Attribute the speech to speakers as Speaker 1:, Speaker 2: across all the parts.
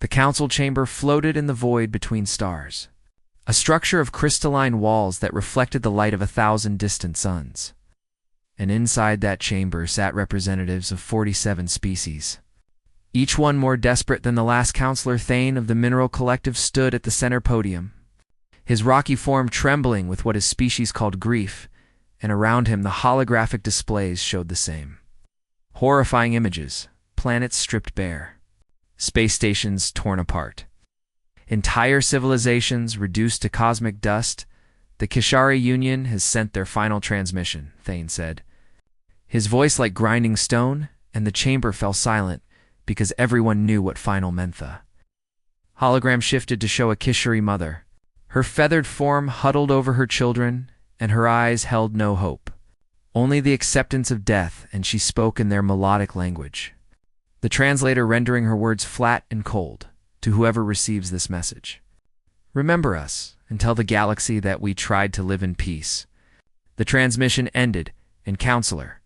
Speaker 1: The council chamber floated in the void between stars, a structure of crystalline walls that reflected the light of 1,000 distant suns. And inside that chamber sat representatives of 47 species. Each one more desperate than the last counselor. Thane of the Mineral Collective stood at the center podium, his rocky form trembling with what his species called grief, and around him the holographic displays showed the same. Horrifying images, planets stripped bare, space stations torn apart, entire civilizations reduced to cosmic dust. The Kishari Union has sent their final transmission, Thane said, his voice like grinding stone, and the chamber fell silent because everyone knew what final meant. The hologram shifted to show a Kishari mother, her feathered form huddled over her children, and her eyes held no hope, only the acceptance of death, and she spoke in their melodic language, the translator rendering her words flat and cold to whoever receives this message. Remember us and tell the galaxy that we tried to live in peace. The transmission ended, and Counselor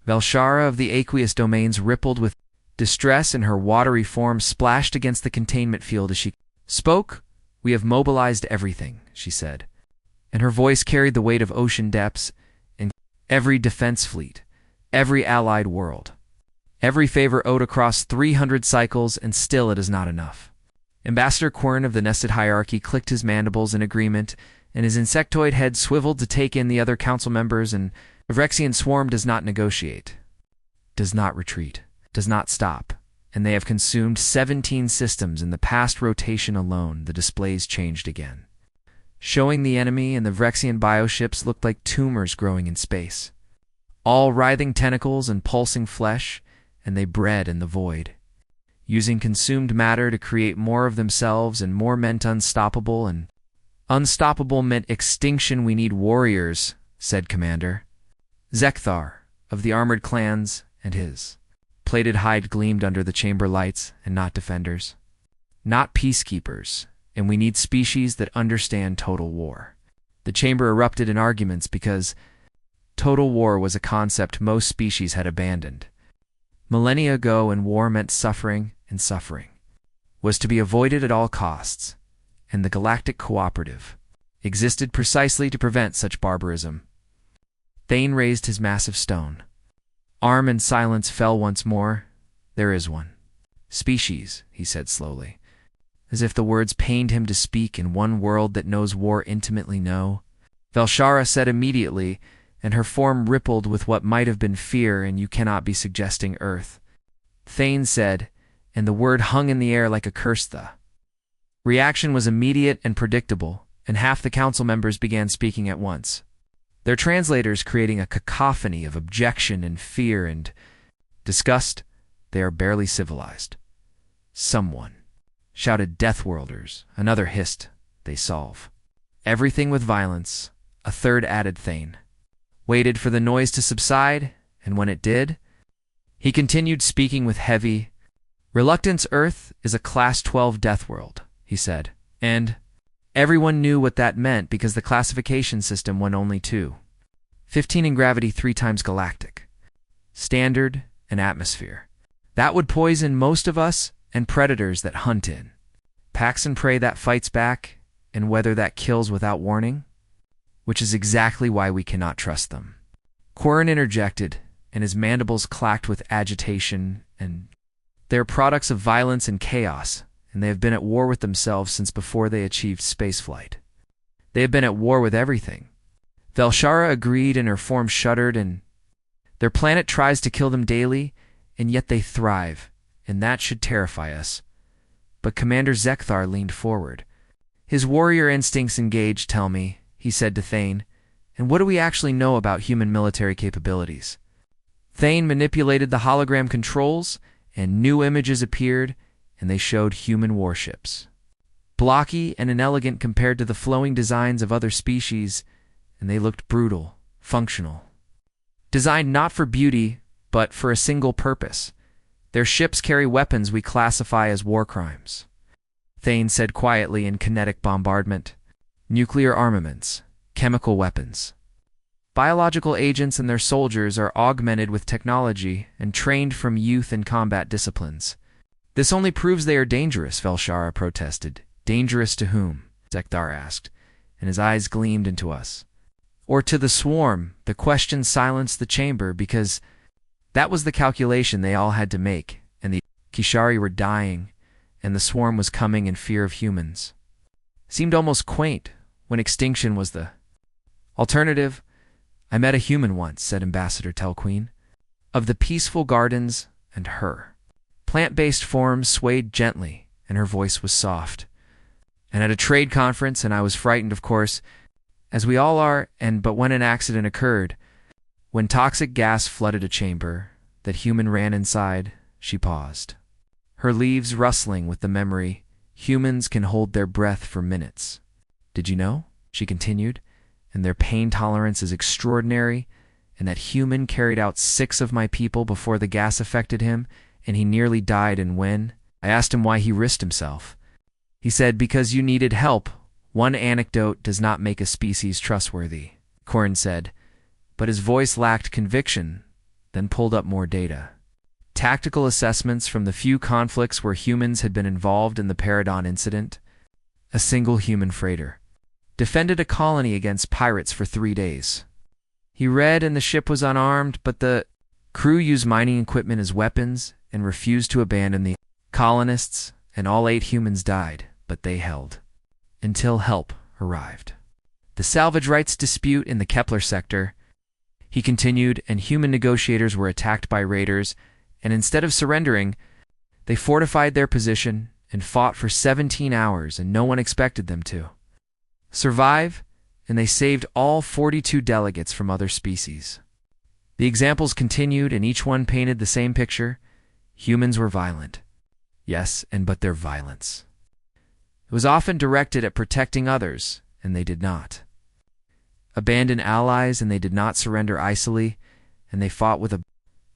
Speaker 1: Velshara of the aqueous domains rippled with distress, and her watery form splashed against the containment field as she spoke. We have mobilized everything, she said, and her voice carried the weight of ocean depths and every defense fleet, every allied world, every favor owed across 300 cycles, and still it is not enough. Ambassador Quern of the Nested Hierarchy clicked his mandibles in agreement, and his insectoid head swiveled to take in the other council members. And the Vrexian swarm does not negotiate, does not retreat, does not stop, and they have consumed 17 systems in the past rotation alone. The displays changed again, showing the enemy, and the Vrexian bioships looked like tumors growing in space, all writhing tentacles and pulsing flesh, and they bred in the void, using consumed matter to create more of themselves, and more meant unstoppable, and unstoppable meant extinction. We need warriors, said Commander Zekthar of the Armored Clans, and his plated hide gleamed under the chamber lights, and not defenders, not peacekeepers, and we need species that understand total war. The chamber erupted in arguments because total war was a concept most species had abandoned millennia ago, and war meant suffering, and suffering was to be avoided at all costs, and the Galactic Cooperative existed precisely to prevent such barbarism. Thane raised his massive stone arm, and silence fell once more. There is one species, he said slowly, as if the words pained him to speak in one world that knows war intimately. No, Velshara said immediately, and her form rippled with what might have been fear. And you cannot be suggesting Earth, Thane said, and the word hung in the air like a curse. The reaction was immediate and predictable, and half the council members began speaking at once, their translators creating a cacophony of objection and fear and disgust. They are barely civilized. Someone shouted Deathworlders. Another hissed, they solve everything with violence. A third added Thane waited for the noise to subside, and when it did, he continued speaking with heavy reluctance. Earth is a Class 12 death world, he said, and everyone knew what that meant because the classification system went only 15 in gravity, 3 times galactic, standard, and atmosphere. That would poison most of us, and predators that hunt in packs, and prey that fights back, and weather that kills without warning, which is exactly why we cannot trust them. Quern interjected, and his mandibles clacked with agitation, and they are products of violence and chaos, and they have been at war with themselves since before they achieved spaceflight. They have been at war with everything. Velshara agreed, and her form shuddered, and their planet tries to kill them daily, and yet they thrive, and that should terrify us. But Commander Zekthar leaned forward, his warrior instincts engaged. Tell me, he said to Thane, and what do we actually know about human military capabilities? Thane manipulated the hologram controls, and new images appeared, and they showed human warships, blocky and inelegant compared to the flowing designs of other species, and they looked brutal, functional, designed not for beauty, but for a single purpose. Their ships carry weapons we classify as war crimes, Thane said quietly. In kinetic bombardment, nuclear armaments, chemical weapons. Biological agents and their soldiers are augmented with technology and trained from youth in combat disciplines. This only proves they are dangerous, Velshara protested. Dangerous to whom? Zekthar asked, and his eyes gleamed into us. Or to the swarm. The question silenced the chamber because that was the calculation they all had to make, and the Kishari were dying, and the swarm was coming in fear of humans. Seemed almost quaint when extinction was the alternative. I met a human once, said Ambassador Telqueen, of the peaceful gardens, and her plant-based form swayed gently, and her voice was soft. And at a trade conference, and I was frightened, of course, as we all are, but when an accident occurred, when toxic gas flooded a chamber, that human ran inside, she paused. Her leaves rustling with the memory, humans can hold their breath for minutes. Did you know? She continued, and their pain tolerance is extraordinary, and that human carried out 6 of my people before the gas affected him, and he nearly died. And when I asked him why he risked himself, he said, because you needed help. One anecdote does not make a species trustworthy, Corin said, but his voice lacked conviction, then pulled up more data. Tactical assessments from the few conflicts where humans had been involved in the Paradon incident. A single human freighter defended a colony against pirates for 3 days. He read, and the ship was unarmed, but the crew used mining equipment as weapons and refused to abandon the colonists, and all 8 humans died, but they held until help arrived. The salvage rights dispute in the Kepler sector, he continued, and human negotiators were attacked by raiders, and instead of surrendering, they fortified their position and fought for 17 hours, and no one expected them to survive, and they saved all 42 delegates from other species. The examples continued, and each one painted the same picture. Humans were violent. Yes, but their violence. It was often directed at protecting others, and they did not abandon allies, and they did not surrender icily, and they fought with a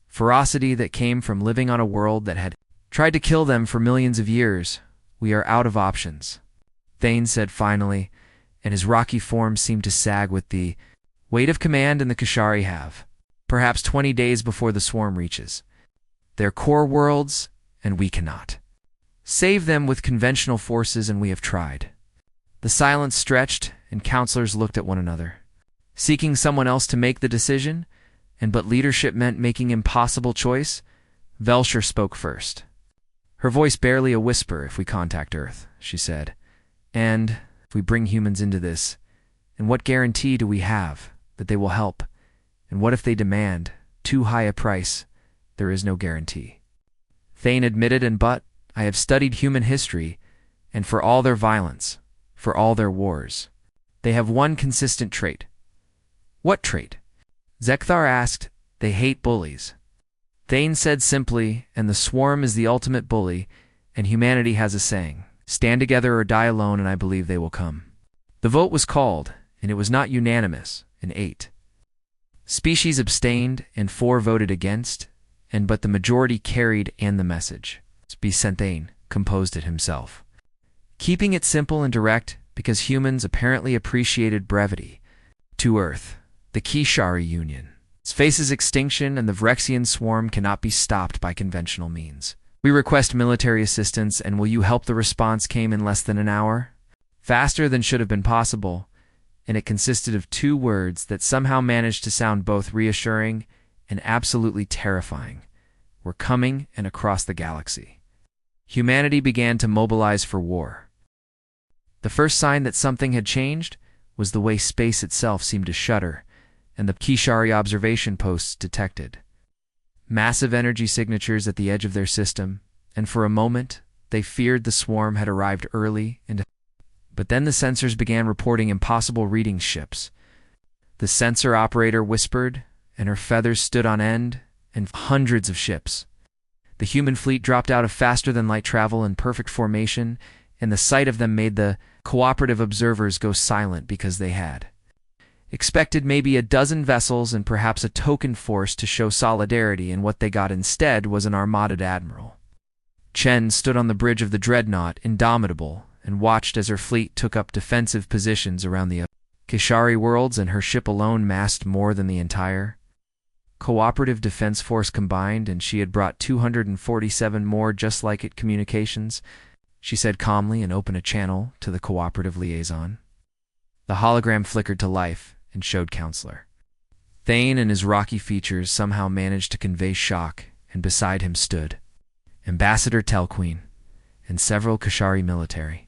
Speaker 1: ferocity that came from living on a world that had tried to kill them for millions of years. We are out of options, Thane said finally, and his rocky form seemed to sag with the weight of command, and the Kishari have perhaps 20 days before the swarm reaches their core worlds, and we cannot save them with conventional forces, and we have tried. The silence stretched, and counselors looked at one another, seeking someone else to make the decision, but leadership meant making impossible choice. Velshar spoke first. Her voice barely a whisper. If we contact Earth, she said, and if we bring humans into this, and what guarantee do we have that they will help? And what if they demand too high a price? There is no guarantee, Thane admitted, but I have studied human history, and for all their violence, for all their wars, they have one consistent trait. What trait? Zekthar asked. They hate bullies. Thane said simply, and the swarm is the ultimate bully, and humanity has a saying, stand together or die alone, and I believe they will come. The vote was called, and it was not unanimous, and 8 species abstained, and 4 voted against, but the majority carried and the message. Thane composed it himself, keeping it simple and direct, because humans apparently appreciated brevity. To Earth, the Kishari Union faces extinction, and the Vrexian swarm cannot be stopped by conventional means. We request military assistance, and will you help? The response came in less than an hour, faster than should have been possible, and it consisted of 2 words that somehow managed to sound both reassuring and absolutely terrifying. We're coming, and across the galaxy. Humanity began to mobilize for war. The first sign that something had changed was the way space itself seemed to shudder, and the Kishari observation posts detected massive energy signatures at the edge of their system, and for a moment they feared the swarm had arrived early, but then the sensors began reporting impossible reading ships. The sensor operator whispered, and her feathers stood on end, and hundreds of ships. The human fleet dropped out of faster-than-light travel in perfect formation, and the sight of them made the cooperative observers go silent, because they had expected maybe a dozen vessels and perhaps a token force to show solidarity, and what they got instead was an armada admiral. Chen stood on the bridge of the dreadnought, indomitable, and watched as her fleet took up defensive positions around the Kishari worlds, and her ship alone massed more than the entire cooperative defense force combined, and she had brought 247 more just like it communications, she said calmly and opened a channel to the cooperative liaison. The hologram flickered to life and showed Counselor. Thane and his rocky features somehow managed to convey shock, and beside him stood Ambassador Telqueen and several Kashari military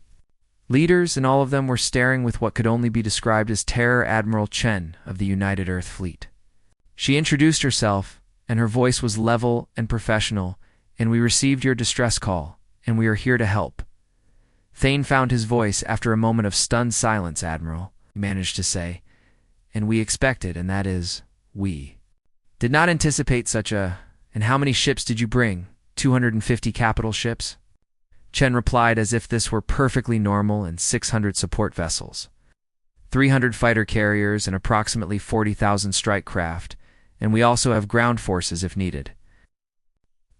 Speaker 1: leaders, and all of them were staring with what could only be described as terror. Admiral Chen of the United Earth Fleet. She introduced herself, and her voice was level and professional, and we received your distress call, and we are here to help. Thane found his voice after a moment of stunned silence. Admiral, he managed to say, and we expected, and that is, we did not anticipate such a... And how many ships did you bring? 250 capital ships? Chen replied as if this were perfectly normal, and 600 support vessels, 300 fighter carriers, and approximately 40,000 strike craft, and we also have ground forces if needed.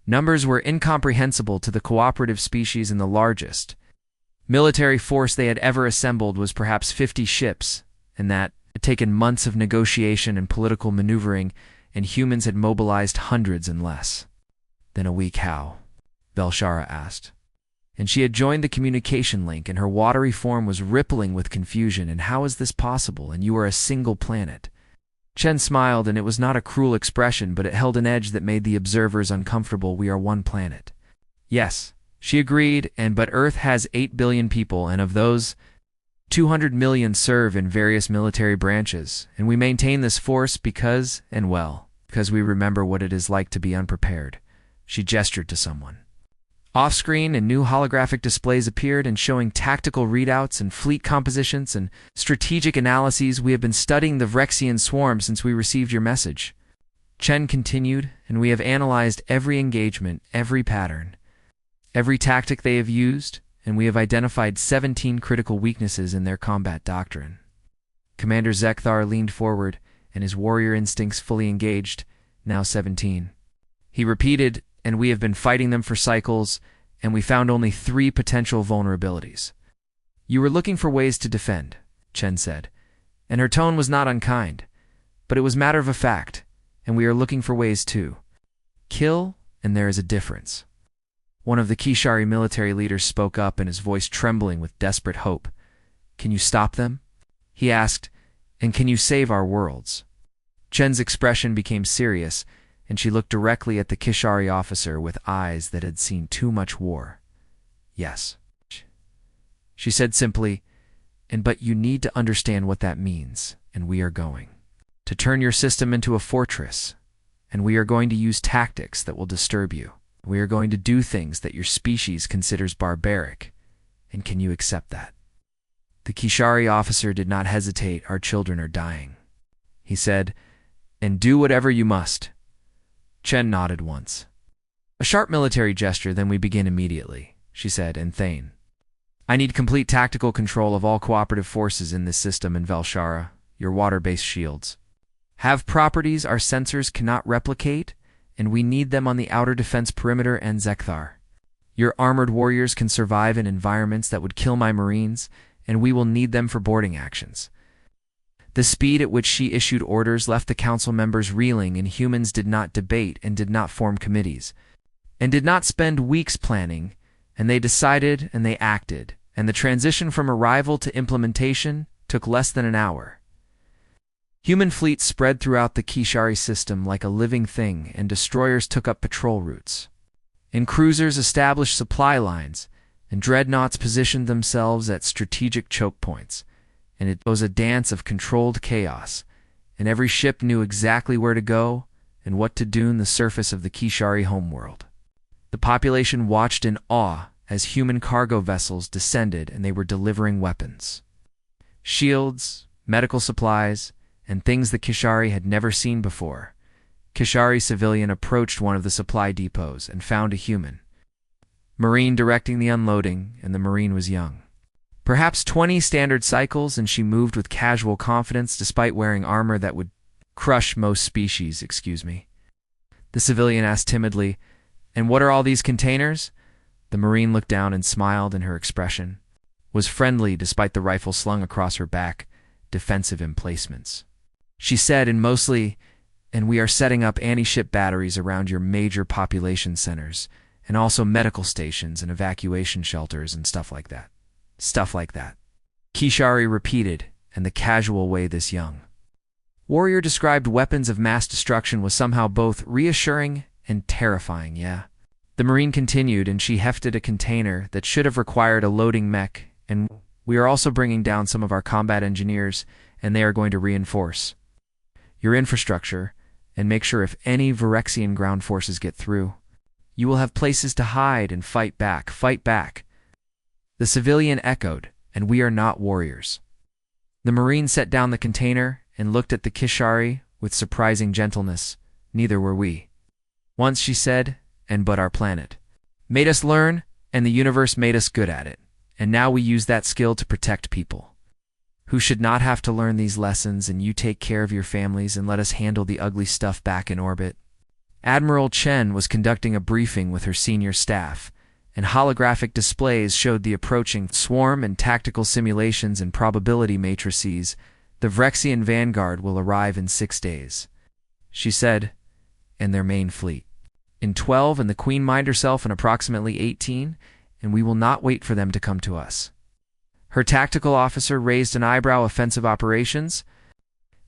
Speaker 1: Numbers were incomprehensible to the cooperative species, and the largest military force they had ever assembled was perhaps 50 ships, and that had taken months of negotiation and political maneuvering, and humans had mobilized hundreds in less than a week. How? Velshara asked. And she had joined the communication link, and her watery form was rippling with confusion. And how is this possible? And you are a single planet. Chen smiled, and it was not a cruel expression, but it held an edge that made the observers uncomfortable. We are one planet. Yes, she agreed, but Earth has 8 billion people, and of those, 200 million serve in various military branches, and we maintain this force because we remember what it is like to be unprepared. She gestured to someone. Off-screen, and new holographic displays appeared, and showing tactical readouts and fleet compositions and strategic analyses. We have been studying the Vrexian swarm since we received your message. Chen continued, and we have analyzed every engagement, every pattern, every tactic they have used, and we have identified 17 critical weaknesses in their combat doctrine. Commander Zekthar leaned forward, and his warrior instincts fully engaged. Now 17. He repeated, and we have been fighting them for cycles, and we found only 3 potential vulnerabilities. You were looking for ways to defend, Chen said, and her tone was not unkind, but it was matter of fact, and we are looking for ways to kill, and there is a difference. One of the Kishari military leaders spoke up, and his voice trembling with desperate hope. Can you stop them? He asked, and can you save our worlds? Chen's expression became serious, and she looked directly at the Kishari officer with eyes that had seen too much war. Yes, she said simply, but you need to understand what that means, and we are going to turn your system into a fortress, and we are going to use tactics that will disturb you. We are going to do things that your species considers barbaric, and can you accept that? The Kishari officer did not hesitate. Our children are dying, he said, and do whatever you must. Chen nodded once. A sharp military gesture, then we begin immediately, she said, and Thane. I need complete tactical control of all cooperative forces in this system, and Velshara, your water-based shields have properties our sensors cannot replicate, and we need them on the outer defense perimeter. And Zekthar, your armored warriors can survive in environments that would kill my marines, and we will need them for boarding actions. The speed at which she issued orders left the council members reeling, and humans did not debate and did not form committees, and did not spend weeks planning, and they decided and they acted, and the transition from arrival to implementation took less than an hour. Human fleets spread throughout the Kishari system like a living thing, and destroyers took up patrol routes, and cruisers established supply lines, and dreadnoughts positioned themselves at strategic choke points. And it was a dance of controlled chaos, and every ship knew exactly where to go and what to do on the surface of the Kishari homeworld. The population watched in awe as human cargo vessels descended, and they were delivering weapons, shields, medical supplies, and things the Kishari had never seen before. Kishari civilian approached one of the supply depots and found a human Marine directing the unloading, and the Marine was young. Perhaps 20 standard cycles, and she moved with casual confidence despite wearing armor that would crush most species. Excuse me. The civilian asked timidly, and what are all these containers? The Marine looked down and smiled, and her expression was friendly despite the rifle slung across her back, defensive emplacements. She said, and and we are setting up anti-ship batteries around your major population centers, and also medical stations and evacuation shelters and stuff like that. Stuff like that. Kishari repeated, in the casual way this young warrior described weapons of mass destruction was somehow both reassuring and terrifying, yeah. The Marine continued, and she hefted a container that should have required a loading mech, and we are also bringing down some of our combat engineers, and they are going to reinforce your infrastructure and make sure if any Virexian ground forces get through, you will have places to hide and fight back, fight back. The civilian echoed, and we are not warriors. The Marine set down the container and looked at the Kishari with surprising gentleness. Neither were we. Once she said, and but our planet made us learn, and the universe made us good at it, and now we use that skill to protect people who should not have to learn these lessons, and you take care of your families and let us handle the ugly stuff back in orbit. Admiral Chen was conducting a briefing with her senior staff, and holographic displays showed the approaching swarm and tactical simulations and probability matrices. The Virexian vanguard will arrive in 6 days, she said, and their main fleet in 12, and the Queen mined herself in approximately 18, and we will not wait for them to come to us. Her tactical officer raised an eyebrow. Offensive operations?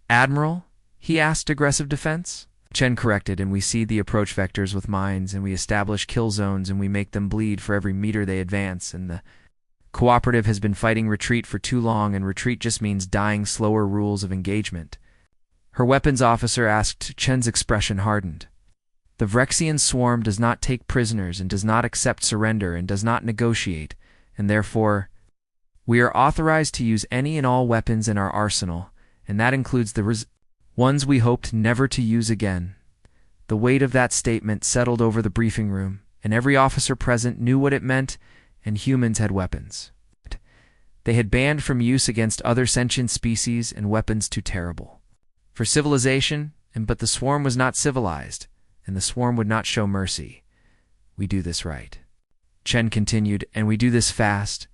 Speaker 1: Admiral? He asked. Aggressive defense? Chen corrected, and we seed the approach vectors with mines, and we establish kill zones, and we make them bleed for every meter they advance, and the cooperative has been fighting retreat for too long, and retreat just means dying slower rules of engagement. Her weapons officer asked. Chen's expression hardened. The Virexian swarm does not take prisoners and does not accept surrender and does not negotiate, and therefore we are authorized to use any and all weapons in our arsenal, and that includes the ones we hoped never to use again. The weight of that statement settled over the briefing room, and every officer present knew what it meant, and humans had weapons. They had banned from use against other sentient species and weapons too terrible for civilization, but the swarm was not civilized, and the swarm would not show mercy. We do this right. Chen continued, and we do this fast,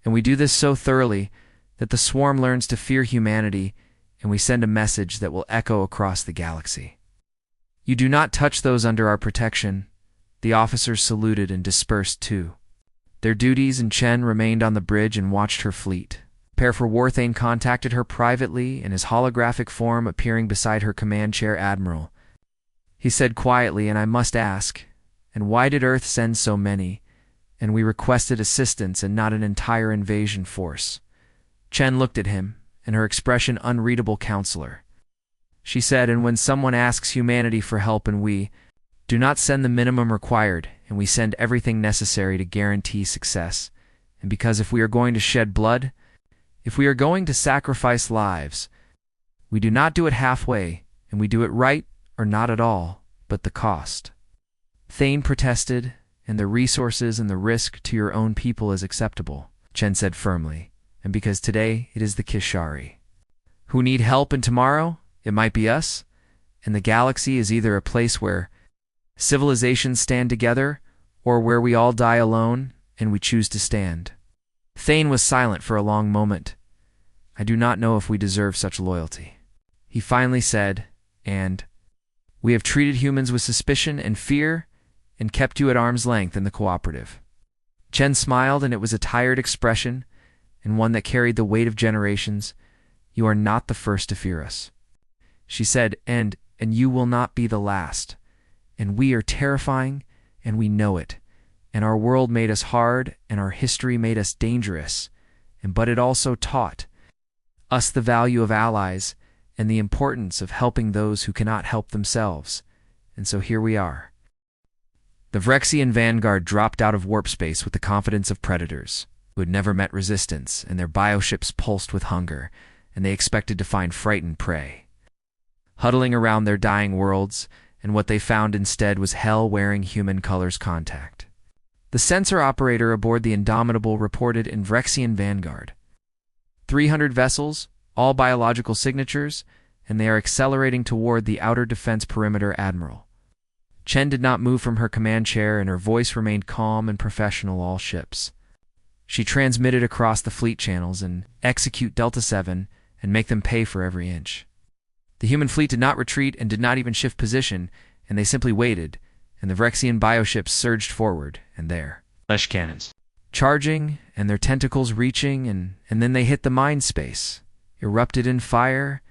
Speaker 1: and we do this so thoroughly that the swarm learns to fear humanity, and we send a message that will echo across the galaxy. You do not touch those under our protection. The officers saluted and dispersed too their duties, and Chen remained on the bridge and watched her fleet prepare for war. Thane contacted her privately in his holographic form, appearing beside her command chair. Admiral, he said quietly, and I must ask, and why did Earth send so many? And we requested assistance and not an entire invasion force. Chen looked at him, and her expression unreadable. Counselor, she said, and when someone asks humanity for help, and we do not send the minimum required, and we send everything necessary to guarantee success, and because if we are going to shed blood, if we are going to sacrifice lives, we do not do it halfway, and we do it right or not at all, but the cost. Thane protested, and the resources and the risk to your own people is acceptable, Chen said firmly, and because today it is the Kishari who need help, and tomorrow it might be us, and the galaxy is either a place where civilizations stand together or where we all die alone and we choose to stand. Thane was silent for a long moment. I do not know if we deserve such loyalty, he finally said, and we have treated humans with suspicion and fear and kept you at arm's length in the cooperative. Chen smiled, and it was a tired expression, and one that carried the weight of generations. You are not the first to fear us, she said, and you will not be the last. And we are terrifying, and we know it. And our world made us hard, and our history made us dangerous. But it also taught us the value of allies and the importance of helping those who cannot help themselves. And so here we are. The Virexian vanguard dropped out of warp space with the confidence of predators who had never met resistance, and their bioships pulsed with hunger, and they expected to find frightened prey huddling around their dying worlds, and what they found instead was hell wearing human colors. Contact. The sensor operator aboard the Indomitable reported in Virexian vanguard. 300 vessels, all biological signatures, and they are accelerating toward the outer defense perimeter. Admiral. Chen did not move from her command chair, and her voice remained calm and professional. All ships. She transmitted across the fleet channels and execute Delta 7 and make them pay for every inch The human fleet did not retreat and did not even shift position, and they simply waited, and the Vrexian bioships surged forward, and there.
Speaker 2: Flesh cannons.
Speaker 1: Charging, and their tentacles reaching, and then they hit the mind space, erupted in fire,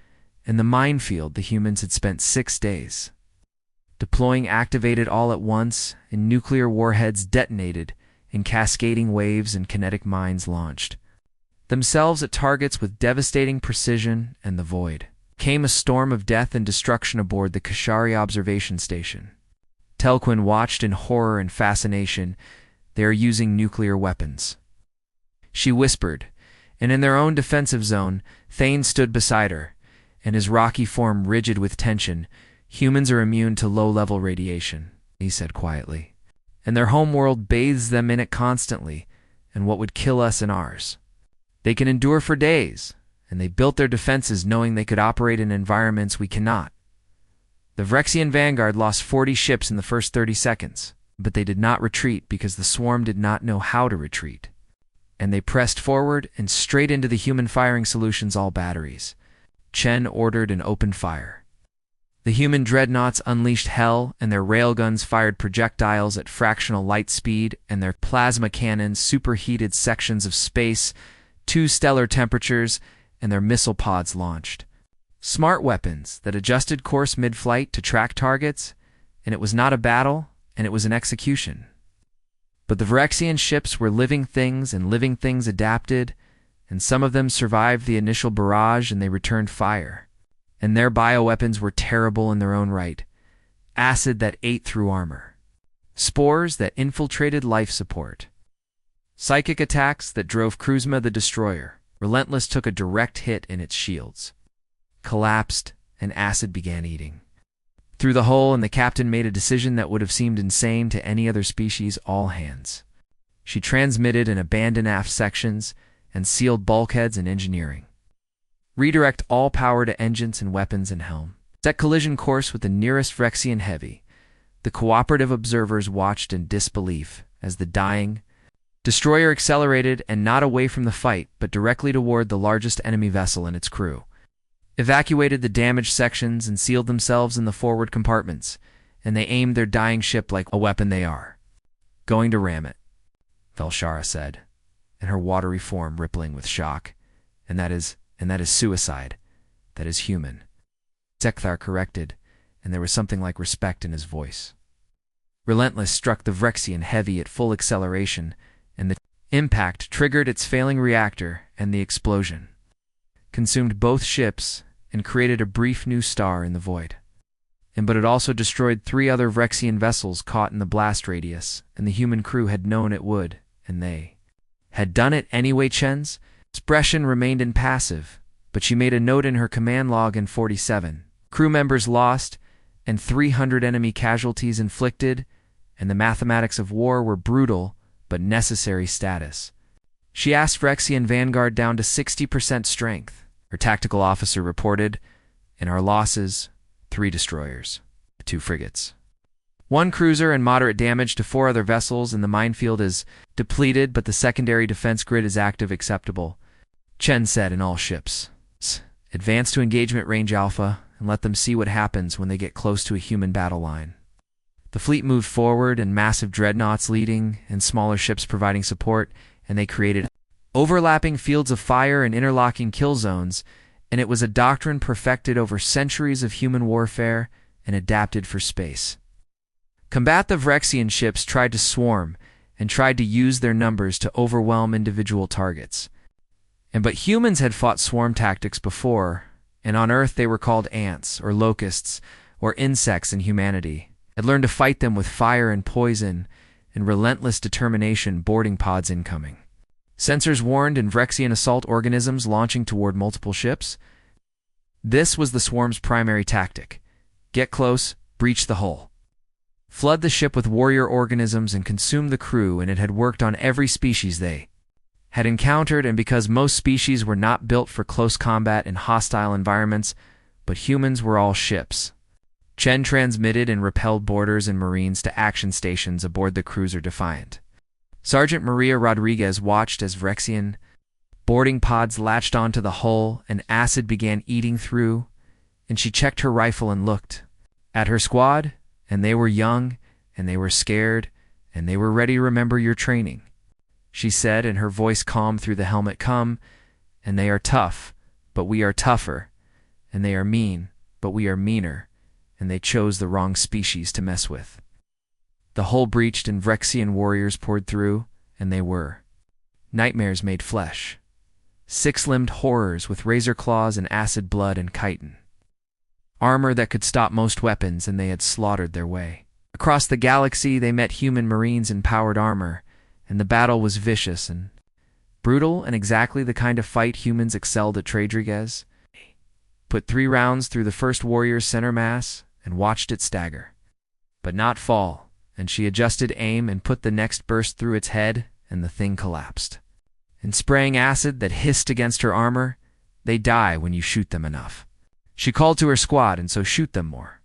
Speaker 1: and the minefield the humans had spent 6 days. Deploying activated all at once, and nuclear warheads detonated, and cascading waves and kinetic mines launched. Themselves at targets with devastating precision, and the void. Came a storm of death and destruction aboard the Kashari observation station. Telquin watched in horror and fascination. They are using nuclear weapons. She whispered, and in their own defensive zone, Thane stood beside her, and his rocky form rigid with tension. Humans are immune to low-level radiation, he said quietly, and their homeworld bathes them in it constantly, and what would kill us and ours. They can endure for days, and they built their defenses knowing they could operate in environments we cannot. The Vrexian vanguard lost 40 ships in the first 30 seconds, but they did not retreat because the swarm did not know how to retreat. And they pressed forward and straight into the human firing solutions all batteries. Chen ordered and opened fire. The human dreadnoughts unleashed hell, and their railguns fired projectiles at fractional light speed, and their plasma cannons superheated sections of space, 2 stellar temperatures, and their missile pods launched. Smart weapons that adjusted course mid-flight to track targets, and it was not a battle, and it was an execution. But the Vrexian ships were living things, and living things adapted, and some of them survived the initial barrage and they returned fire. And their bioweapons were terrible in their own right. Acid that ate through armor. Spores that infiltrated life support. Psychic attacks that drove Kruzma the Destroyer. Relentless took a direct hit in its shields. Collapsed, and acid began eating through the hole, and the captain made a decision that would have seemed insane to any other species. All hands. She transmitted and abandoned aft sections and sealed bulkheads and engineering. Redirect all power to engines and weapons and helm. Set collision course with the nearest Vrexian heavy. The cooperative observers watched in disbelief as the dying destroyer accelerated, and not away from the fight, but directly toward the largest enemy vessel and its crew. Evacuated the damaged sections and sealed themselves in the forward compartments, and they aimed their dying ship like a weapon they are. Going to ram it, Velshara said, and her watery form rippling with shock. And that is suicide. That is human. Sekthar corrected, and there was something like respect in his voice. Relentless struck the Vrexian heavy at full acceleration, and the impact triggered its failing reactor, and the explosion consumed both ships and created a brief new star in the void. But it also destroyed 3 other Vrexian vessels caught in the blast radius, and the human crew had known it would, and they had done it anyway. Chen's expression remained impassive, but she made a note in her command log in 47. Crew members lost, and 300 enemy casualties inflicted, and the mathematics of war were brutal, but necessary status. She asked Vrexian vanguard down to 60% strength. Her tactical officer reported, and our losses, 3 destroyers, 2 frigates, 1 cruiser, and moderate damage to 4 other vessels, and the minefield is depleted, but the secondary defense grid is active. Acceptable, Chen said. In all ships, advance to engagement range Alpha, and let them see what happens when they get close to a human battle line. The fleet moved forward, and massive dreadnoughts leading, and smaller ships providing support, and they created overlapping fields of fire and interlocking kill zones, and it was a doctrine perfected over centuries of human warfare and adapted for space. Combative Vrexian ships tried to swarm and tried to use their numbers to overwhelm individual targets. But humans had fought swarm tactics before, and on Earth they were called ants or locusts or insects, and humanity had learned to fight them with fire and poison and relentless determination. Boarding pods incoming. Sensors warned, and Vrexian assault organisms launching toward multiple ships. This was the swarm's primary tactic. Get close, breach the hull. Flood the ship with warrior organisms and consume the crew, and it had worked on every species they had encountered, and because most species were not built for close combat in hostile environments, but humans were all ships. Chen transmitted and repelled boarders and marines to action stations aboard the cruiser Defiant. Sergeant Maria Rodriguez watched as Vrexian boarding pods latched onto the hull, and acid began eating through, and she checked her rifle and looked at her squad, and they were young, and they were scared, and they were ready to remember your training. She said, and her voice calm through the helmet, "Come, and they are tough, but we are tougher, and they are mean, but we are meaner, and they chose the wrong species to mess with." The hull breached and Vrexian warriors poured through, and they were nightmares made flesh. Six-limbed horrors with razor claws and acid blood and chitin. Armor that could stop most weapons, and they had slaughtered their way. Across the galaxy they met human marines in powered armor, and the battle was vicious and brutal and exactly the kind of fight humans excelled at. Rodriguez put 3 rounds through the first warrior's center mass and watched it stagger, but not fall, and she adjusted aim and put the next burst through its head, and the thing collapsed. And spraying acid that hissed against her armor, they die when you shoot them enough. She called to her squad, and so shoot them more.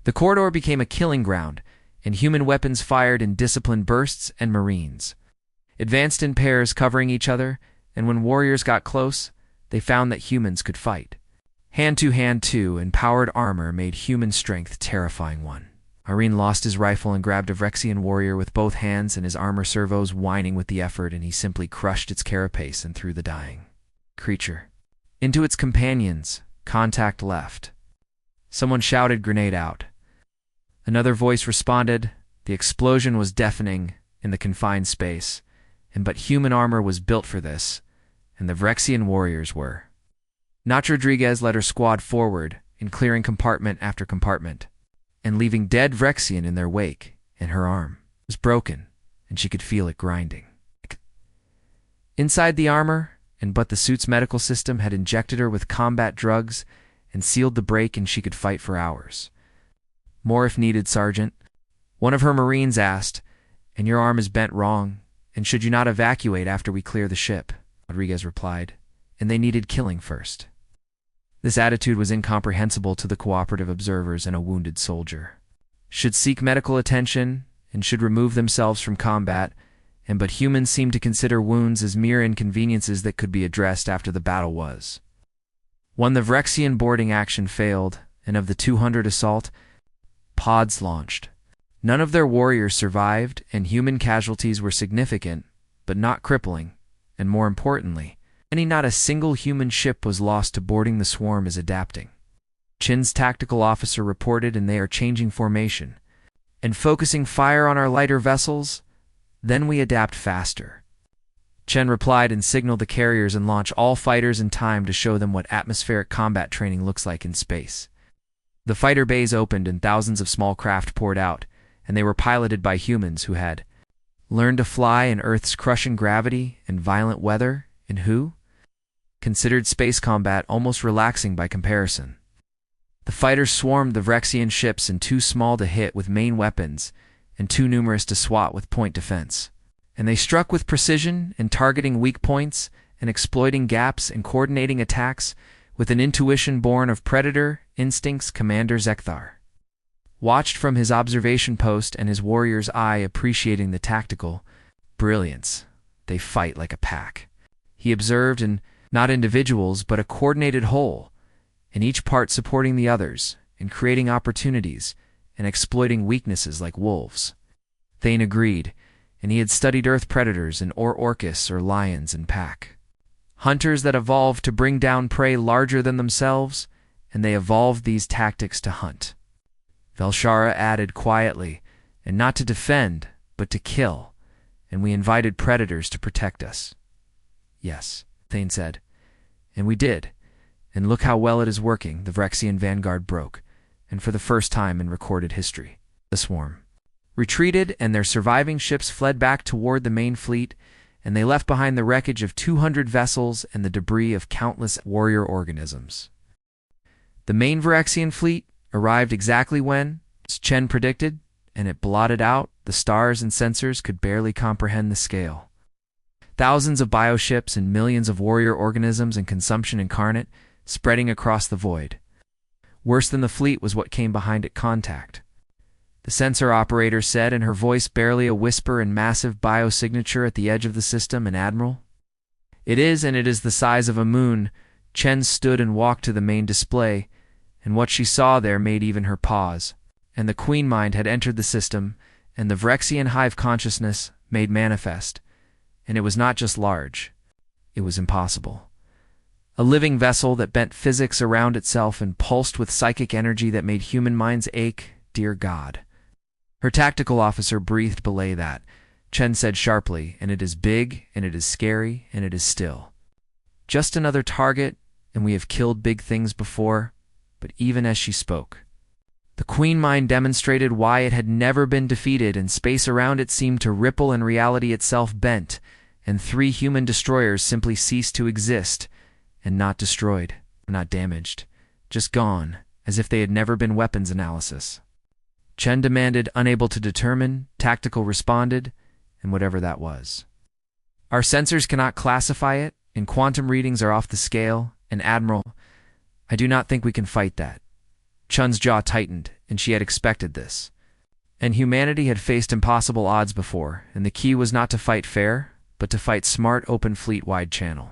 Speaker 1: The corridor became a killing ground, and human weapons fired in disciplined bursts, and marines advanced in pairs covering each other, and when warriors got close, they found that humans could fight. Hand to hand too, and powered armor made human strength terrifying one. Irene lost his rifle and grabbed a Vrexian warrior with both hands, and his armor servos whining with the effort, and he simply crushed its carapace and threw the dying creature into its companions. Contact left. Someone shouted, "Grenade out." Another voice responded. The explosion was deafening in the confined space, but human armor was built for this, and the Vrexian warriors were. Nacho Rodriguez led her squad forward in clearing compartment after compartment, and leaving dead Vrexian in their wake, and her arm was broken, and she could feel it grinding. Inside the armor, but the suit's medical system had injected her with combat drugs and sealed the break, and she could fight for hours. "More if needed, Sergeant," one of her Marines asked, "and your arm is bent wrong, and should you not evacuate after we clear the ship?" Rodriguez replied, "And they needed killing first." This attitude was incomprehensible to the cooperative observers, and a wounded soldier should seek medical attention and should remove themselves from combat, but humans seemed to consider wounds as mere inconveniences that could be addressed after the battle was won. The Vrexian boarding action failed, and of the 200 assault pods launched, none of their warriors survived, and human casualties were significant, but not crippling, and more importantly, not a single human ship was lost to boarding. The swarm is adapting. Chin's tactical officer reported, and they are changing formation and focusing fire on our lighter vessels. Then we adapt faster. Chen replied and signaled the carriers and launch all fighters in time to show them what atmospheric combat training looks like in space. The fighter bays opened and thousands of small craft poured out, and they were piloted by humans who had learned to fly in Earth's crushing gravity and violent weather, and who considered space combat almost relaxing by comparison. The fighters swarmed the Vrexian ships, and too small to hit with main weapons and too numerous to swat with point defense. And they struck with precision and targeting weak points and exploiting gaps and coordinating attacks with an intuition born of predator instincts. Commander Zekthar watched from his observation post, and his warrior's eye appreciating the tactical brilliance. They fight like a pack, he observed, and not individuals, but a coordinated whole, and each part supporting the others and creating opportunities and exploiting weaknesses like wolves. Thane agreed, and he had studied Earth predators and orcus or lions and pack hunters that evolved to bring down prey larger than themselves, and they evolved these tactics to hunt. Velshara added quietly, and not to defend, but to kill, and we invited predators to protect us. Yes, Thane said, and we did, and look how well it is working. The Vrexian vanguard broke, and for the first time in recorded history, the swarm retreated, and their surviving ships fled back toward the main fleet, and they left behind the wreckage of 200 vessels and the debris of countless warrior organisms. The main Vrexian fleet arrived exactly when Chen predicted, and it blotted out the stars, and sensors could barely comprehend the scale. Thousands of bioships and millions of warrior organisms and consumption incarnate spreading across the void. Worse than the fleet was what came behind it. Contact, the sensor operator said, and her voice barely a whisper, and massive biosignature at the edge of the system. An admiral? It is, and it is the size of a moon. Chen stood and walked to the main display, and what she saw there made even her pause. And the Queen Mind had entered the system, and the Vrexian hive consciousness made manifest. And it was not just large. It was impossible. A living vessel that bent physics around itself and pulsed with psychic energy that made human minds ache, dear God. Her tactical officer breathed belay that. Chen said sharply, and it is big, and it is scary, and it is still. Just another target, and we have killed big things before. But even as she spoke, the Queen Mind demonstrated why it had never been defeated, and space around it seemed to ripple and reality itself bent, and 3 human destroyers simply ceased to exist, and not destroyed, not damaged, just gone, as if they had never been weapons analysis. Chen demanded, unable to determine, tactical responded, and whatever that was. Our sensors cannot classify it, and quantum readings are off the scale, and Admiral, I do not think we can fight that. Chun's jaw tightened, and she had expected this. And humanity had faced impossible odds before, and the key was not to fight fair, but to fight smart, open fleet-wide channel.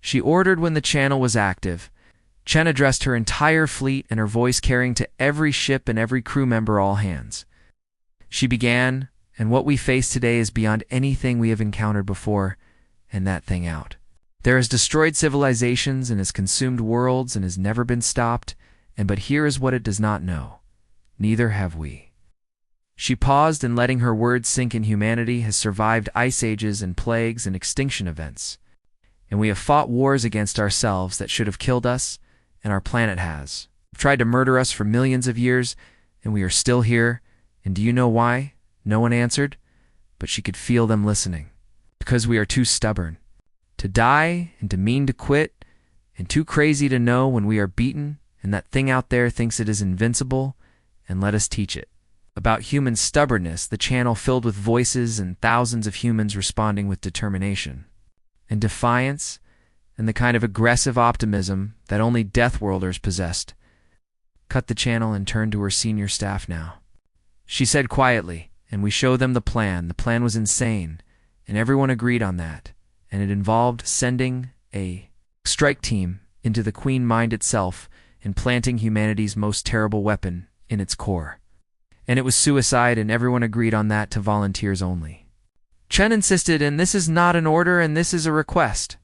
Speaker 1: She ordered when the channel was active. Chen addressed her entire fleet, and her voice carrying to every ship and every crew member all hands. She began, and what we face today is beyond anything we have encountered before, and that thing out. There has destroyed civilizations and has consumed worlds and has never been stopped, but here is what it does not know. Neither have we. She paused, and letting her words sink in, humanity has survived ice ages and plagues and extinction events. And we have fought wars against ourselves that should have killed us, and our planet has. Tried to murder us for millions of years, and we are still here. And do you know why? No one answered, but she could feel them listening. Because we are too stubborn to die and too mean to quit, and too crazy to know when we are beaten, and that thing out there thinks it is invincible, and let us teach it. About human stubbornness, the channel filled with voices and thousands of humans responding with determination and defiance and the kind of aggressive optimism that only Deathworlders possessed. Cut the channel and turned to her senior staff now. She said quietly, and we showed them the plan. The plan was insane, and everyone agreed on that, and it involved sending a strike team into the Queen Mind itself and planting humanity's most terrible weapon in its core. And it was suicide, and everyone agreed on that, to volunteers only. Chen insisted, and this is not an order, and this is a request.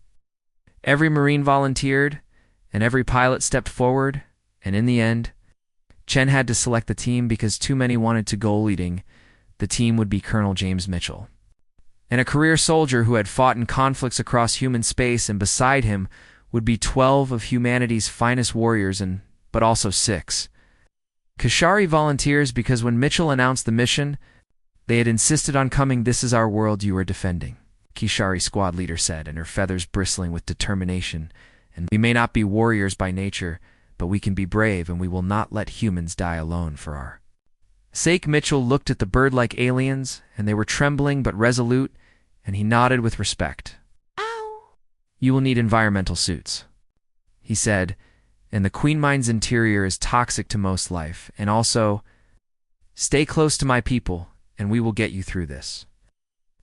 Speaker 1: Every Marine volunteered, and every pilot stepped forward, and in the end, Chen had to select the team because too many wanted to go leading. The team would be Colonel James Mitchell, and a career soldier who had fought in conflicts across human space, and beside him would be 12 of humanity's finest warriors, but also 6 Kashari volunteers, because when Mitchell announced the mission, they had insisted on coming. This is our world you are defending, Kishari squad leader said, and her feathers bristling with determination. And we may not be warriors by nature, but we can be brave, and we will not let humans die alone for our sake. Mitchell looked at the bird-like aliens, and they were trembling but resolute, and he nodded with respect. Ow! You will need environmental suits, he said, and the Queen Mind's interior is toxic to most life, and also, stay close to my people, and we will get you through this.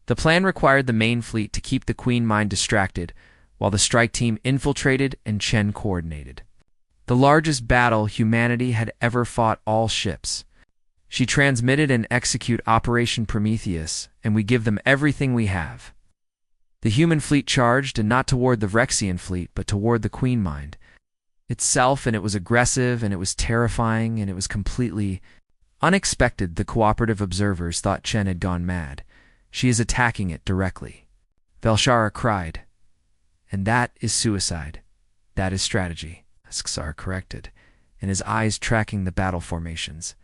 Speaker 1: The plan required the main fleet to keep the Queen Mind distracted, while the strike team infiltrated and Chen coordinated. The largest battle humanity had ever fought, all ships. She transmitted and execute Operation Prometheus, and we give them everything we have. The human fleet charged, and not toward the Vrexian fleet, but toward the Queen Mind itself, and it was aggressive, and it was terrifying, and it was completely unexpected. The cooperative observers thought Chen had gone mad. She is attacking it directly, Velshara cried. And that is suicide. That is strategy, Skzar corrected, and his eyes tracking the battle formations.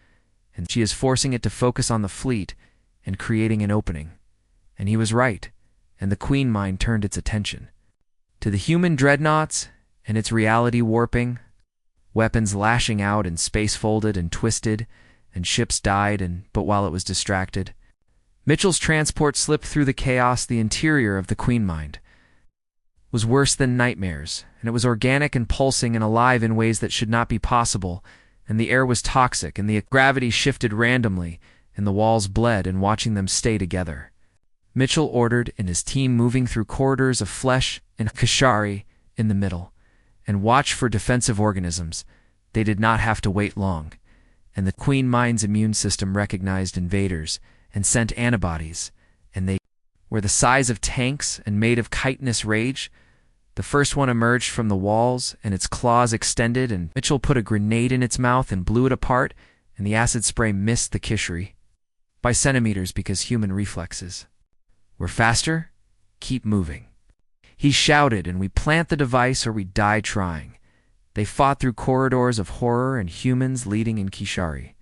Speaker 1: And she is forcing it to focus on the fleet and creating an opening. And he was right, and the Queen Mind turned its attention to the human dreadnoughts and its reality warping, weapons lashing out, and space folded and twisted, and ships died, but while it was distracted, Mitchell's transport slipped through the chaos. The interior of the Queen Mind was worse than nightmares, and it was organic and pulsing and alive in ways that should not be possible, and the air was toxic, and the gravity shifted randomly, and the walls bled, and watching them stay together. Mitchell ordered, and his team moving through corridors of flesh and Kashari in the middle, and watch for defensive organisms. They did not have to wait long, and the Queen Mind's immune system recognized invaders and sent antibodies, and they were the size of tanks and made of chitinous rage. The first one emerged from the walls, and its claws extended, and Mitchell put a grenade in its mouth and blew it apart, and the acid spray missed the Kishari by centimeters because human reflexes were faster. Keep moving, he shouted, and we plant the device or we die trying. They fought through corridors of horror and humans leading in Kishari,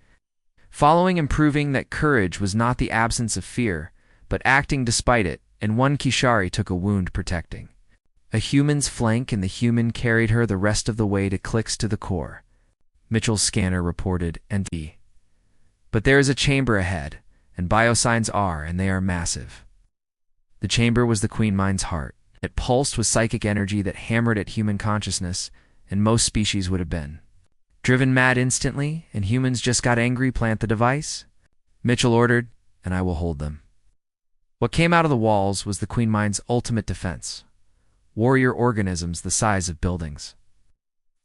Speaker 1: following and proving that courage was not the absence of fear, but acting despite it, and one Kishari took a wound protecting a human's flank, and the human carried her the rest of the way to clicks to the core. Mitchell's scanner reported NV. But there is a chamber ahead, and biosigns are, and they are massive. The chamber was the Queen Mind's heart. It pulsed with psychic energy that hammered at human consciousness, and most species would have been driven mad instantly, and humans just got angry. Plant the device, Mitchell ordered, and I will hold them. What came out of the walls was the Queen Mind's ultimate defense. Warrior organisms the size of buildings,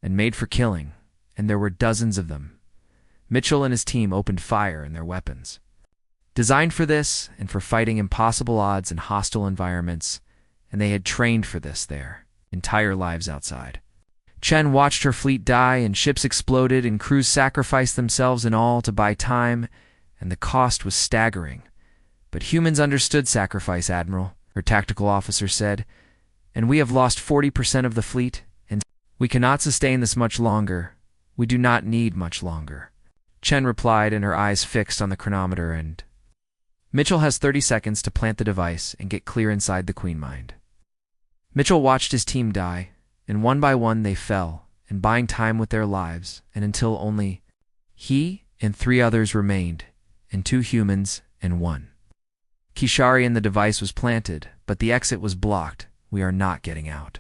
Speaker 1: and made for killing, and there were dozens of them. Mitchell and his team opened fire in their weapons, designed for this and for fighting impossible odds in hostile environments, and they had trained for this their entire lives outside. Chen watched her fleet die, and ships exploded, and crews sacrificed themselves and all to buy time, and the cost was staggering. But humans understood sacrifice, Admiral, her tactical officer said, and we have lost 40% of the fleet, and we cannot sustain this much longer. We do not need much longer, Chen replied, and her eyes fixed on the chronometer. And Mitchell has 30 seconds to plant the device and get clear inside the Queen Mind. Mitchell watched his team die, and one by one they fell, and buying time with their lives, and until only he and 3 others remained, and 2 humans and 1 Kishari, and the device was planted, but the exit was blocked. We are not getting out,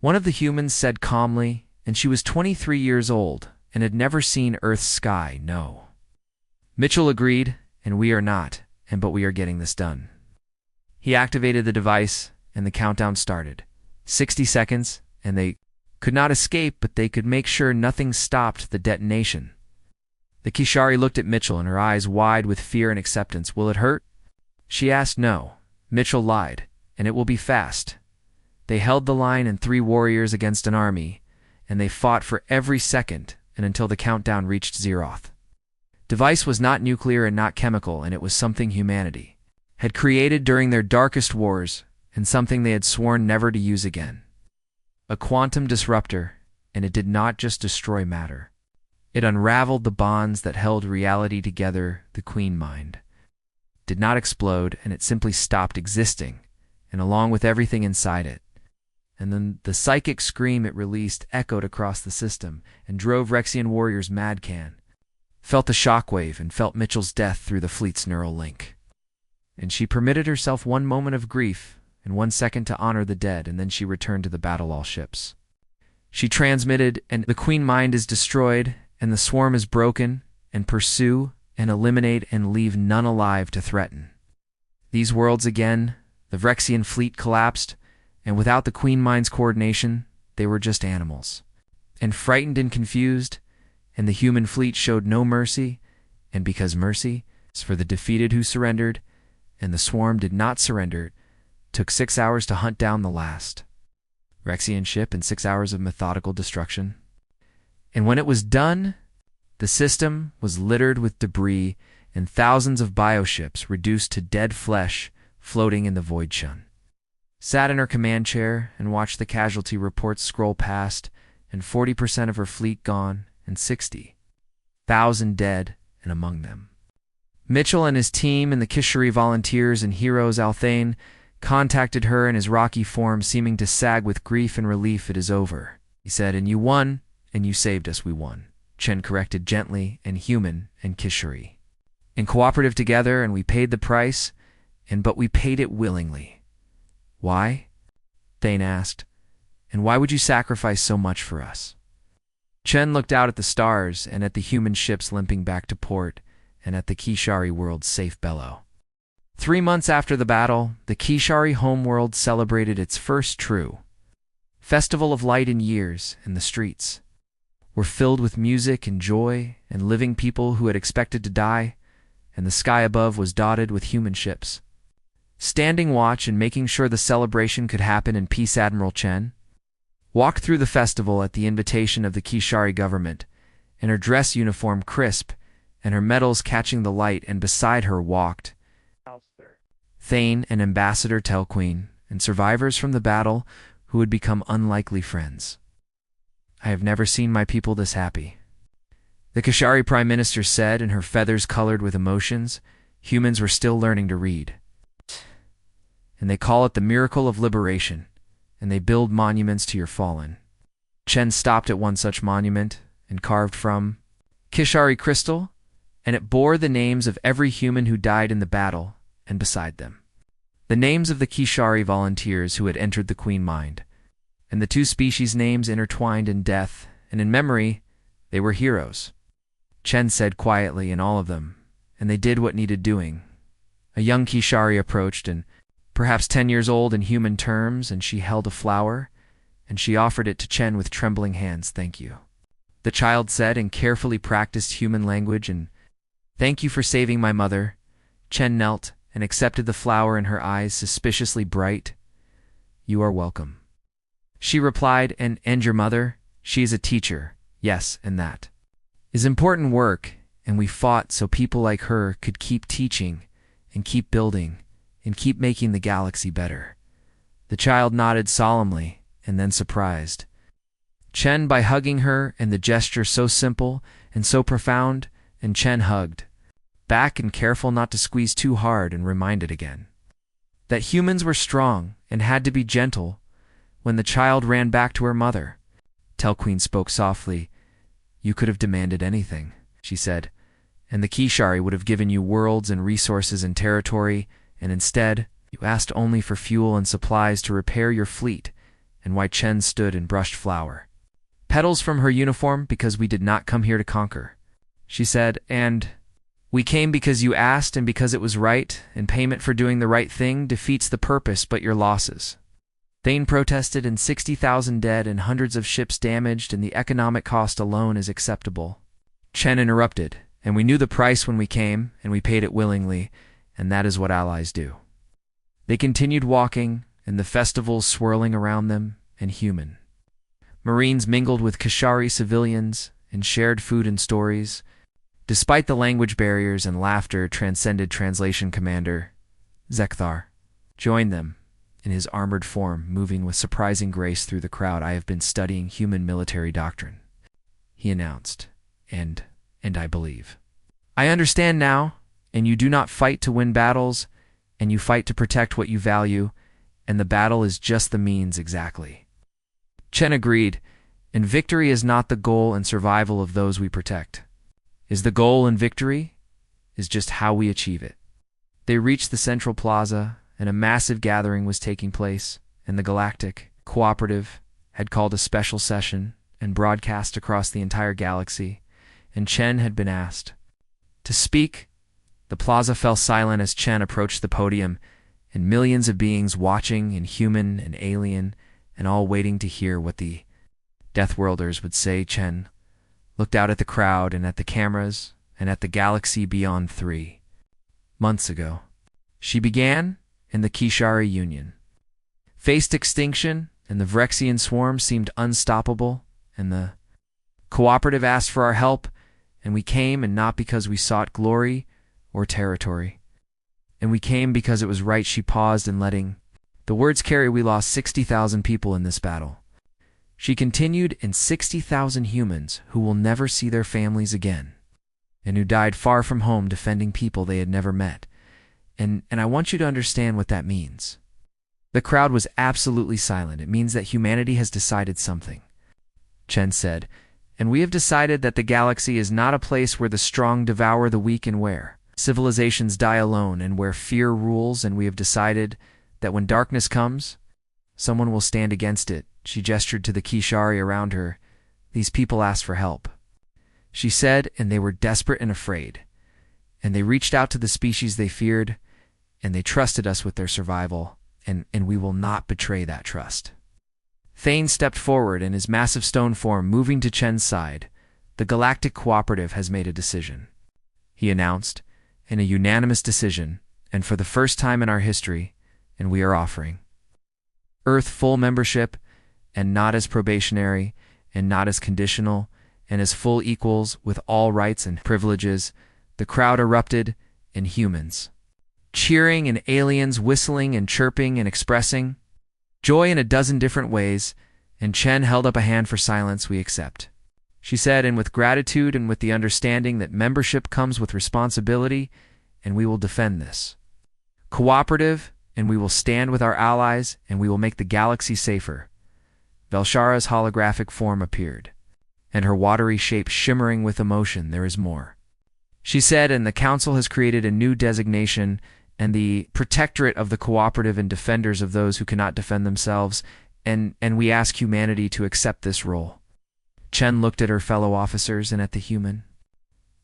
Speaker 1: one of the humans said calmly, and she was 23 years old and had never seen Earth's sky. No, Mitchell agreed, and we are not, but we are getting this done. He activated the device, and the countdown started. 60 seconds, and they could not escape, but they could make sure nothing stopped the detonation. The Kishari looked at Mitchell, and her eyes wide with fear and acceptance. Will it hurt? She asked. No, Mitchell lied, and it will be fast. They held the line in 3 warriors against an army, and they fought for every second and until the countdown reached zeroth. Device was not nuclear and not chemical, and it was something humanity had created during their darkest wars, and something they had sworn never to use again. A quantum disruptor, and it did not just destroy matter. It unraveled the bonds that held reality together. The Queen Mind did not explode, and it simply stopped existing, and along with everything inside it. And then the psychic scream it released echoed across the system and drove Rexian warriors mad. Can felt the shockwave and felt Mitchell's death through the fleet's neural link. And she permitted herself 1 moment of grief and 1 second to honor the dead, and then she returned to the battle all ships. She transmitted, and the Queen Mind is destroyed, and the swarm is broken, and pursue and eliminate and leave none alive to threaten these worlds again. The Vrexian fleet collapsed, and without the Queen Mind's coordination, they were just animals, and frightened and confused, and the human fleet showed no mercy, and because mercy is for the defeated who surrendered, and the swarm did not surrender, it took 6 hours to hunt down the last Rexian ship and 6 hours of methodical destruction. And when it was done, the system was littered with debris and thousands of bioships reduced to dead flesh floating in the void. Shun sat in her command chair and watched the casualty reports scroll past, and 40% of her fleet gone, and 60,000 dead, and among them Mitchell and his team, and the Kishari volunteers and heroes. Althane contacted her in his rocky form, seeming to sag with grief and relief. It is over, he said, and you won, and you saved us. We won, Chen corrected gently, and human and Kishari and cooperative together, and we paid the price, but we paid it willingly. Why? Thane asked. And why would you sacrifice so much for us? Chen looked out at the stars and at the human ships limping back to port and at the Kishari world's safe bellow. 3 months after the battle, the Kishari homeworld celebrated its first true festival of light in years in the streets. were filled with music and joy and living people who had expected to die, and the sky above was dotted with human ships. Standing watch and making sure the celebration could happen in peace, Admiral Chen walked through the festival at the invitation of the Kishari government, in her dress uniform crisp and her medals catching the light, and beside her walked Thane and Ambassador Telqueen, and survivors from the battle who had become unlikely friends. "I have never seen my people this happy," the Kishari Prime Minister said, and her feathers colored with emotions. "Humans were still learning to read. And they call it the miracle of liberation, and they build monuments to your fallen." Chen stopped at one such monument and carved from Kishari crystal, and it bore the names of every human who died in the battle, and beside them, the names of the Kishari volunteers who had entered the Queen Mind, and the two species' names intertwined in death, and in memory, they were heroes. Chen said quietly, "In all of them," and they did what needed doing. A young Kishari approached, and perhaps 10 years old in human terms, and she held a flower, and she offered it to Chen with trembling hands. "Thank you," the child said in carefully practiced human language, and "Thank you for saving my mother." Chen knelt and accepted the flower, in her eyes suspiciously bright. "You are welcome," she replied. And your mother? She is a teacher, yes, and that is important work, and we fought so people like her could keep teaching and keep building and keep making the galaxy better." The child nodded solemnly and then surprised Chen by hugging her, and the gesture so simple and so profound, and Chen hugged back, and careful not to squeeze too hard, and reminded again that humans were strong and had to be gentle. When the child ran back to her mother, Telqueen spoke softly. "You could have demanded anything," she said, "and the Kishari would have given you worlds and resources and territory, and instead, you asked only for fuel and supplies to repair your fleet." And why Chen stood and brushed flower petals from her uniform. "Because we did not come here to conquer," she said, "and we came because you asked and because it was right, and payment for doing the right thing defeats the purpose but your losses." Thane protested, and 60,000 dead and hundreds of ships damaged, and the economic cost alone is acceptable. Chen interrupted, "And we knew the price when we came, and we paid it willingly, and that is what allies do." They continued walking, and the festivals swirling around them, and human Marines mingled with Kishari civilians and shared food and stories. Despite the language barriers, and laughter transcended translation, Commander Zekthar joined them in his armored form, moving with surprising grace through the crowd. "I have been studying human military doctrine," he announced, and I believe I understand now, and you do not fight to win battles, and you fight to protect what you value, and the battle is just the means." "Exactly," Chen agreed, "and victory is not the goal, and survival of those we protect is the goal, and victory is just how we achieve it." They reached the central plaza, and a massive gathering was taking place, and the Galactic Cooperative had called a special session and broadcast across the entire galaxy, and Chen had been asked to speak. The plaza fell silent as Chen approached the podium, and millions of beings watching, and human and alien, and all waiting to hear what the Deathworlders would say. Chen looked out at the crowd, and at the cameras, and at the galaxy beyond. 3 months ago, she began, and the Kishari Union faced extinction, and the Vrexian swarm seemed unstoppable, and the Cooperative asked for our help, and we came, and not because we sought glory or territory, and we came because it was right. She paused, and letting the words carry, "We lost 60,000 people in this battle," she continued, "and 60,000 humans who will never see their families again, and who died far from home defending people they had never met. And I want you to understand what that means." The crowd was absolutely silent. "It means that humanity has decided something," Chen said, "and we have decided that the galaxy is not a place where the strong devour the weak, and where civilizations die alone, and where fear rules, and we have decided that when darkness comes, someone will stand against it." She gestured to the Kishari around her. "These people asked for help," she said, "and they were desperate and afraid, and they reached out to the species they feared, and they trusted us with their survival, and we will not betray that trust." Thane stepped forward in his massive stone form, moving to Chen's side. The Galactic Cooperative has made a decision, he announced, in a unanimous decision, and for the first time in our history, and we are offering Earth full membership, and not as probationary, and not as conditional, and as full equals with all rights and privileges. The crowd erupted, and humans cheering and aliens whistling and chirping and expressing joy in a dozen different ways, and Chen held up a hand for silence. We accept, she said, and with gratitude and with the understanding that membership comes with responsibility, and we will defend this cooperative, and we will stand with our allies, and we will make the galaxy safer. Velshara's holographic form appeared, and her watery shape shimmering with emotion. There is more, she said, and the Council has created a new designation, and the Protectorate of the Cooperative and Defenders of those who cannot defend themselves, and we ask humanity to accept this role. Chen looked at her fellow officers and at the human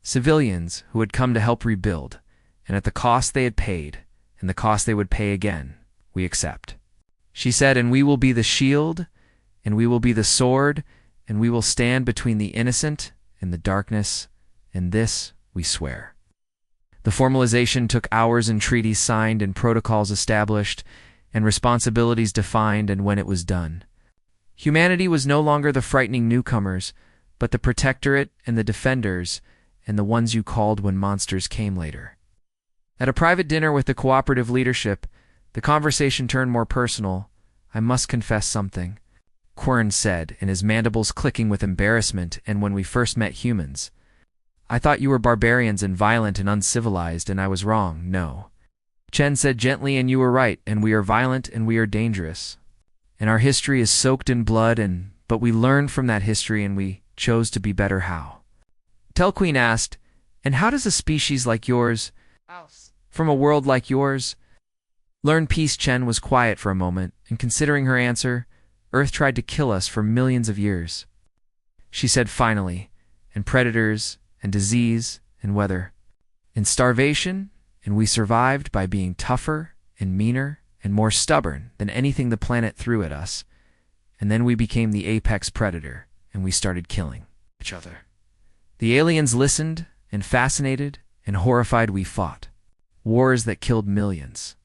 Speaker 1: civilians who had come to help rebuild, and at the cost they had paid, and the cost they would pay again. We accept, she said, and we will be the shield, and we will be the sword, and we will stand between the innocent and the darkness, and this we swear. The formalization took hours, and treaties signed and protocols established and responsibilities defined, and when it was done, humanity was no longer the frightening newcomers, but the protectorate and the defenders, and the ones you called when monsters came later. At a private dinner with the cooperative leadership, the conversation turned more personal. I must confess something, Quern said, and his mandibles clicking with embarrassment. And when we first met humans, I thought you were barbarians and violent and uncivilized, and I was wrong. No, Chen said gently, and you were right, and we are violent and we are dangerous. And our history is soaked in blood, but we learned from that history and we chose to be better. How? Telqueen asked, and how does a species like yours, from a world like yours, learn peace? Chen was quiet for a moment, and considering her answer, Earth tried to kill us for millions of years, she said finally, and predators, and disease, and weather, and starvation, and we survived by being tougher, and meaner, and more stubborn than anything the planet threw at us, and then we became the apex predator, and we started killing each other. The aliens listened, and fascinated, and horrified we fought wars that killed millions.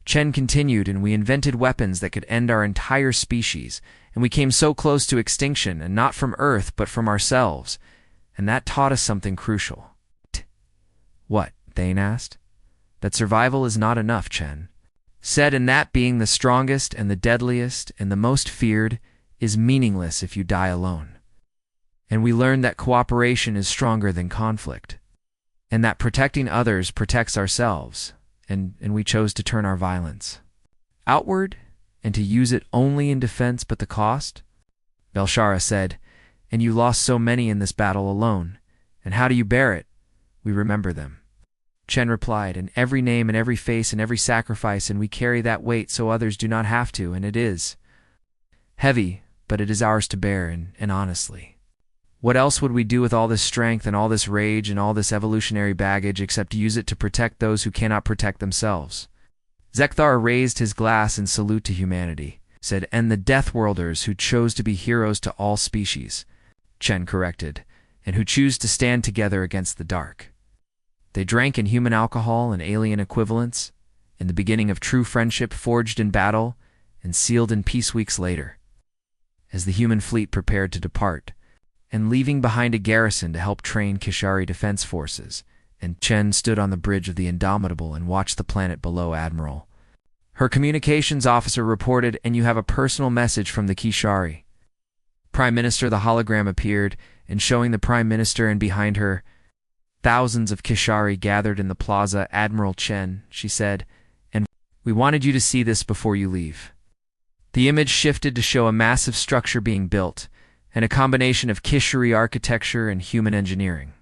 Speaker 1: Chen continued, and we invented weapons that could end our entire species, and we came so close to extinction, and not from Earth, but from ourselves, and that taught us something crucial. What? Thane asked. That survival is not enough, Chen said, and that being the strongest and the deadliest and the most feared is meaningless if you die alone. And we learned that cooperation is stronger than conflict, and that protecting others protects ourselves, and we chose to turn our violence outward and to use it only in defense. But the cost? Velshara said, and you lost so many in this battle alone, and how do you bear it? We remember them, Chen replied, and every name and every face and every sacrifice, and we carry that weight so others do not have to, and it is heavy, but it is ours to bear, and honestly, what else would we do with all this strength and all this rage and all this evolutionary baggage except use it to protect those who cannot protect themselves? Zekthar raised his glass in salute to humanity, said, and the Deathworlders who chose to be heroes to all species, Chen corrected, and who choose to stand together against the dark. They drank in human alcohol and alien equivalents, in the beginning of true friendship forged in battle and sealed in peace weeks later, as the human fleet prepared to depart, and leaving behind a garrison to help train Kishari defense forces, and Chen stood on the bridge of the Indomitable and watched the planet below. Admiral, her communications officer reported, and you have a personal message from the Kishari. Prime Minister, the hologram appeared, and showing the Prime Minister and behind her, thousands of Kishari gathered in the plaza. Admiral Chen, she said, and we wanted you to see this before you leave. The image shifted to show a massive structure being built, and a combination of Kishari architecture and human engineering.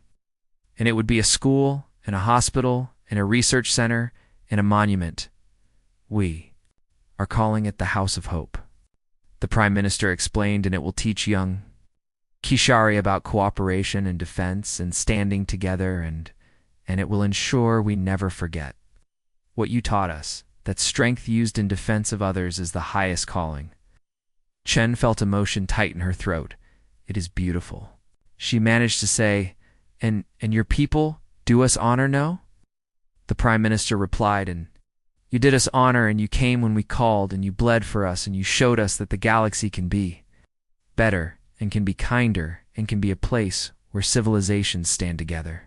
Speaker 1: And it would be a school, and a hospital, and a research center, and a monument. We are calling it the House of Hope, the Prime Minister explained, and it will teach young Kishari about cooperation and defense and standing together, and it will ensure we never forget what you taught us, that strength used in defense of others is the highest calling. Chen Chen felt emotion tighten her throat. It is beautiful. She managed to say, and your people do us honor, no? The Prime Minister replied, and you did us honor, and you came when we called, and you bled for us, and you showed us that the galaxy can be better, and can be kinder, and can be a place where civilizations stand together.